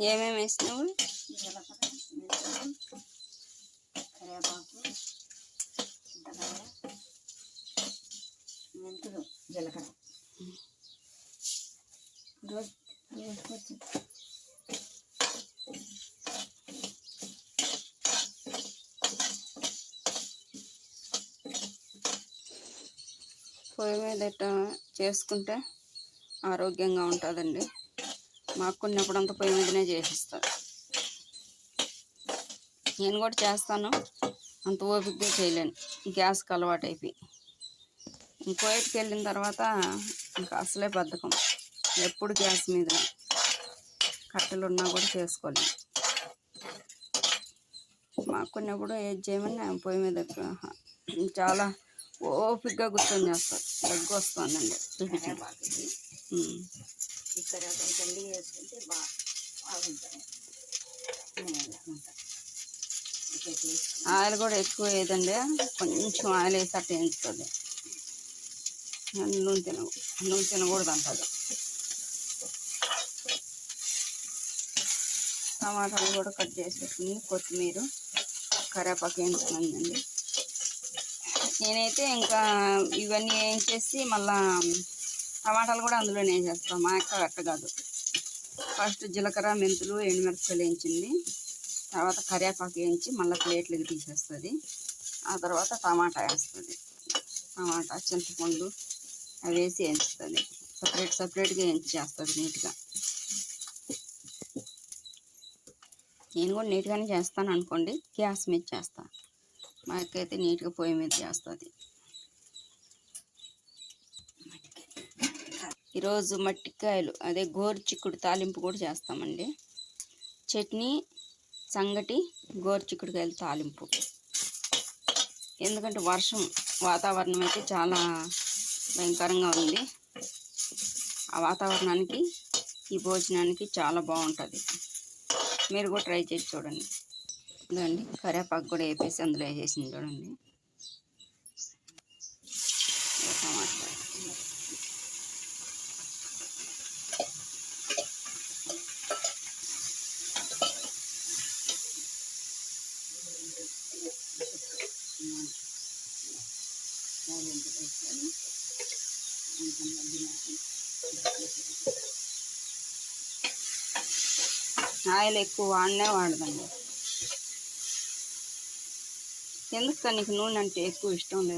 ఏమేమి వేసినావు? జీలకర్ర, మెంతులు, కరివేపాకు, చింతకాయ, మెంతులు, జీలకర్ర. రోజు పొయ్యి మీద ఇట్లా చేసుకుంటే ఆరోగ్యంగా ఉంటుందండి. మాకు కొన్నప్పుడు అంతా పొయ్యి మీదనే చేసిస్తారు. నేను కూడా చేస్తాను, అంత ఓపికగా చేయలేను, గ్యాస్కి అలవాటు అయిపోయి. కోయట్కి వెళ్ళిన తర్వాత ఇంకా అసలే బద్ధకం, ఎప్పుడు గ్యాస్ మీద కట్టెలు ఉన్నా కూడా చేసుకోలేను. మాకు కొన్నప్పుడు ఏది చేయమని పొయ్యి మీద చాలా ఓపికగా కూర్చొని చేస్తారు. దగ్గు వస్తుందండి కరివేపాకు జల్లి వేసుకుంటే బాగుంటుంది. ఆయిల్ కూడా ఎక్కువ వేయదండి, కొంచెం ఆయిల్ వేసి అట్ట వేయించుతుంది. నూనె తినకూడదు అంటారు. టమాటాలు కూడా కట్ చేసి పెట్టుకుని కొత్తిమీర కరివేపాకు వేయించుకుందండి. నేనైతే ఇంకా ఇవన్నీ వేయించేసి మళ్ళా టమాటాలు కూడా అందులోనే వేసేస్తాను. మా అక్క అట్ట కాదు, ఫస్ట్ జీలకర్ర, మెంతులు, ఎండుమిరపకాయలు వేయించింది, తర్వాత కరివేపాకు వేయించి మళ్ళీ ప్లేట్లకి తీసేస్తుంది. ఆ తర్వాత టమాటా వేస్తుంది, టమాటా, చింతపండు అవి వేసి వేయించుతుంది. సపరేట్గా వేయించి చేస్తుంది నీట్గా. నేను కూడా నీట్గానే చేస్తాను అనుకోండి, గ్యాస్ మీద చేస్తాను. మా అక్క అయితే నీట్గా పొయ్యి మీద చేస్తుంది. ఈరోజు మట్టికాయలు అదే గోరుచిక్కుడు తాలింపు కూడా చేస్తామండి. చట్నీ, సంగటి, గోరుచిక్కుడుకాయలు తాలింపు. ఎందుకంటే వాతావరణం అయితే చాలా భయంకరంగా ఉంది. ఆ వాతావరణానికి ఈ భోజనానికి చాలా బాగుంటుంది. మీరు కూడా ట్రై చేసి చూడండి. ఇదండి కరివేపాకు కూడా వేపేసి అందులో వేసేసింది చూడండి. టమాటా ఆయిల్ ఎక్కువ వాడదండి. ఎందుకు నీకు నూనె అంటే ఎక్కువ ఇష్టం లేదు?